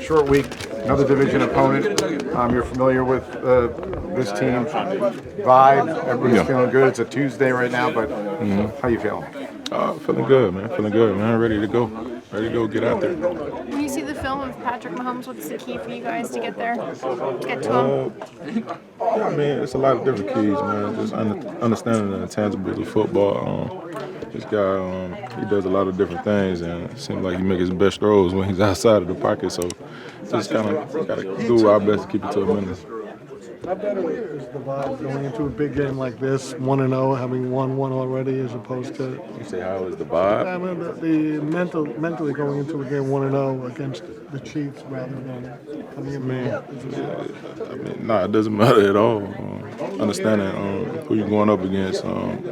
short week, another division opponent. You're familiar with this team vibe. Everybody's feeling good. It's a Tuesday right now, but how you feeling? Feeling good, man. Feeling good, man. Ready to go. Ready to go get out there. When you see the film of Patrick Mahomes, what's the key for you guys to get there, to get to him? I mean, it's a lot of different keys, man. Just understanding the intangibles of football. This guy, he does a lot of different things, and it seems like he makes his best throws when he's outside of the pocket. So just kind of got to do our best to keep it to a minute. How better is the vibe going into a big game like this, 1-0, having won one already, as opposed to? You say how is the vibe? I mean, the mentally going into a game 1-0 against the Chiefs rather than coming in. It doesn't matter at all. Understanding who you're going up against,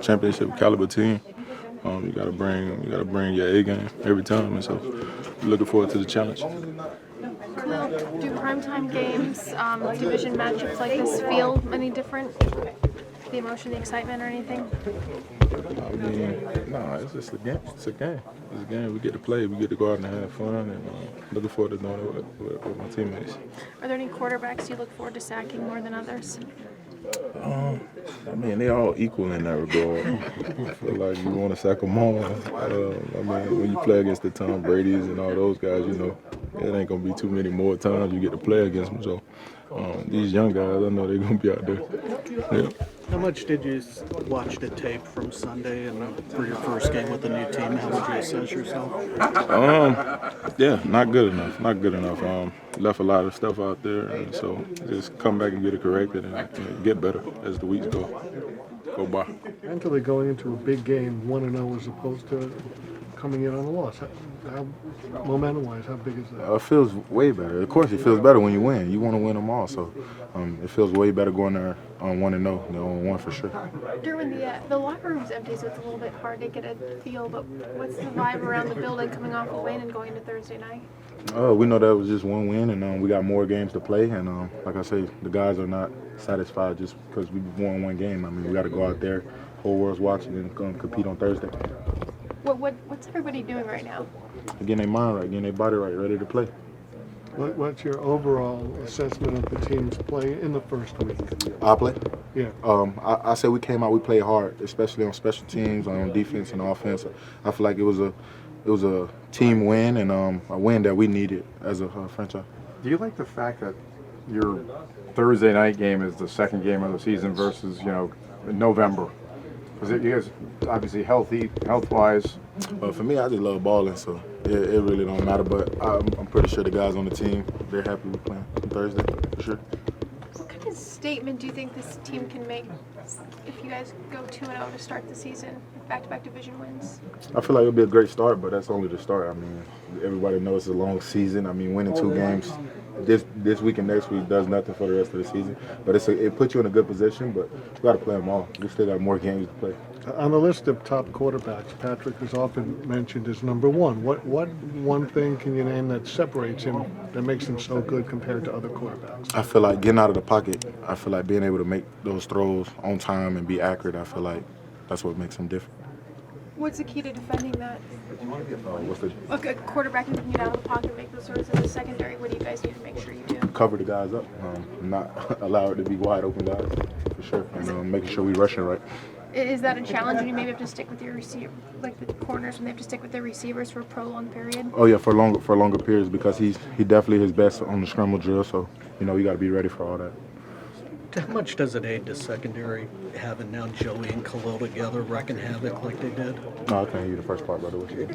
championship caliber team. You gotta bring your A game every time, and so looking forward to the challenge. Khalil, do primetime games, division matchups like this feel any different? The emotion, the excitement, or anything? I mean, no, it's just a game. It's a game. It's a game. We get to play. We get to go out and have fun, and looking forward to doing it with my teammates. Are there any quarterbacks you look forward to sacking more than others? I mean, they're all equal in that regard. I feel like you want to sack them all. I mean, when you play against the Tom Brady's and all those guys, you know, it ain't going to be too many more times you get to play against them. So these young guys, I know they're going to be out there. Yeah. How much did you watch the tape from Sunday and for your first game with the new team? How would you assess yourself? Yeah, not good enough. Not good enough. Left a lot of stuff out there, and so just come back and get it corrected and get better as the weeks go by. Mentally going into a big game 1-0 as opposed to coming in on a loss. How momentum-wise, how big is that? It feels way better. Of course, it feels better when you win. You want to win them all, so it feels way better going there on 1-0 than on 1 for sure. Derwin, the locker room's empty, so it's a little bit hard to get a feel, but what's the vibe around the building coming off a win and going into Thursday night? We know that was just one win, and we got more games to play. And like I say, the guys are not satisfied just because we won one game. I mean, we got to go out there, whole world's watching, and compete on Thursday. What's everybody doing right now? Getting their mind right, getting their body right, ready to play. What's your overall assessment of the team's play in the first week? Our play? Yeah. I say we came out, we played hard, especially on special teams, on defense and offense. I feel like it was a team win and a win that we needed as a franchise. Do you like the fact that your Thursday night game is the second game of the season versus, November? Because you guys obviously health-wise. For me, I just love balling, so it really don't matter. But I'm pretty sure the guys on the team, they're happy with playing on Thursday, for sure. What kind of statement do you think this team can make if you guys go 2-0 to start the season, back-to-back division wins? I feel like it'll be a great start, but that's only the start. I mean, everybody knows it's a long season. I mean, winning 2 games this week and next week does nothing for the rest of the season. But it puts you in a good position, but you got to play them all. We still got more games to play. On the list of top quarterbacks, Patrick is often mentioned as number one. What one thing can you name that separates him, that makes him so good compared to other quarterbacks? I feel like getting out of the pocket. I feel like being able to make those throws on time and be accurate. I feel like that's what makes him different. What's the key to defending that? A good quarterback who can get out of the pocket and make those throws in the secondary. What do you guys need to make sure you do? Cover the guys up, not allow it to be wide open guys, for sure, and making sure we rushing right. Is that a challenge when you maybe have to stick with your receiver, like the corners, when they have to stick with their receivers for a prolonged period? Oh yeah, for longer periods, because he definitely his best on the scramble drill. So you got to be ready for all that. How much does it aid to secondary having now Joey and Khalil together wrecking havoc like they did? No, I can't hear you the first part, by the way.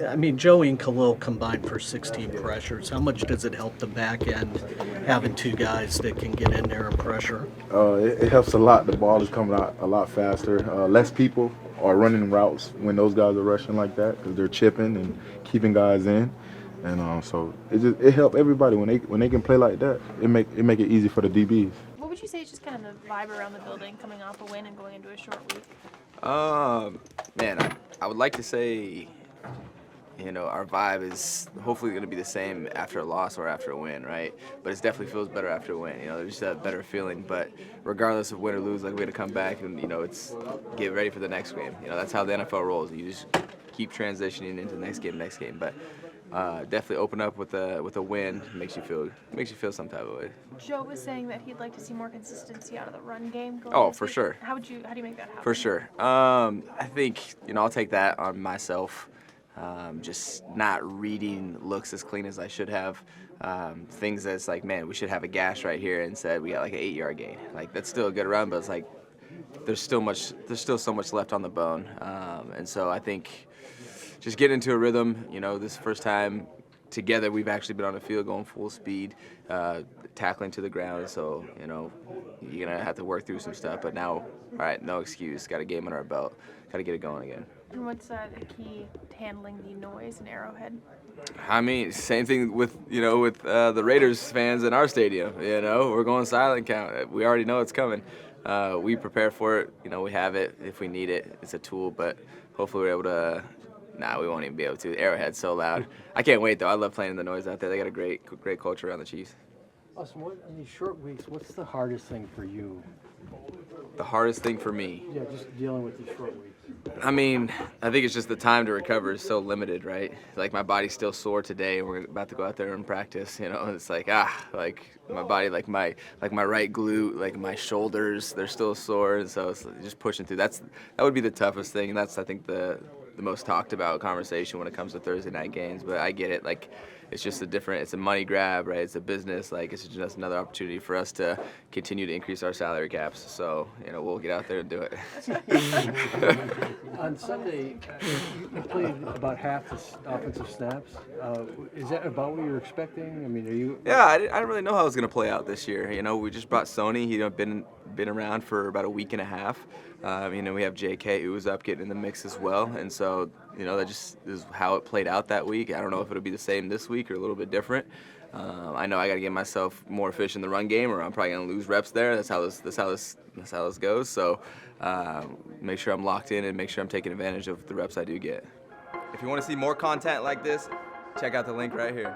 I mean, Joey and Khalil combined for 16 pressures. How much does it help the back end having 2 guys that can get in there and pressure? It helps a lot. The ball is coming out a lot faster. Less people are running routes when those guys are rushing like that because they're chipping and keeping guys in. And so it helps everybody when they can play like that. It make it easy for the DBs. What would you say is just kind of the vibe around the building coming off a win and going into a short week? Man, I would like to say, our vibe is hopefully going to be the same after a loss or after a win, right? But it definitely feels better after a win. There's just a better feeling. But regardless of win or lose, like we got to come back and it's get ready for the next game. That's how the NFL rolls. You just keep transitioning into the next game. But definitely open up with a win makes you feel some type of way. Joe was saying that he'd like to see more consistency out of the run game. Going Oh, this for week. sure. How do you make that happen? For sure. I think, I'll take that on myself. Just not reading looks as clean as I should have. Things that's like, man, we should have a gash right here, and said we got like an 8-yard gain. Like, that's still a good run, but it's like there's still so much left on the bone. And so I think just get into a rhythm. This first time together we've actually been on the field going full speed, tackling to the ground. So, you're going to have to work through some stuff. But now, all right, no excuse. Got a game under our belt. Got to get it going again. And what's the key to handling the noise in Arrowhead? I mean, same thing with the Raiders fans in our stadium. We're going silent count. We already know it's coming. We prepare for it. We have it if we need it. It's a tool, but hopefully we're able to. Nah, we won't even be able to. Arrowhead's so loud. I can't wait though. I love playing in the noise out there. They got a great culture around the Chiefs. Austin, in these short weeks, what's the hardest thing for you? The hardest thing for me. Yeah, just dealing with these short weeks. I mean, I think it's just the time to recover is so limited, right? Like, my body's still sore today, and we're about to go out there and practice. It's like my body, like my right glute, like my shoulders, they're still sore, and so it's just pushing through. That would be the toughest thing, and that's, I think, the most talked about conversation when it comes to Thursday night games. But I get it, like, it's just it's a money grab, right? It's a business, like, it's just another opportunity for us to continue to increase our salary caps. So, we'll get out there and do it. On Sunday, you played about half the offensive snaps. Is that about what you're expecting? I mean, are you? Yeah, I didn't really know how it was going to play out this year. We just brought Sony. He'd been around for about a week and a half. We have J.K. who was up getting in the mix as well. And so, that just is how it played out that week. I don't know if it'll be the same this week or a little bit different. I know I got to get myself more efficient in the run game, or I'm probably going to lose reps there. That's how this goes. So make sure I'm locked in and make sure I'm taking advantage of the reps I do get. If you want to see more content like this, check out the link right here.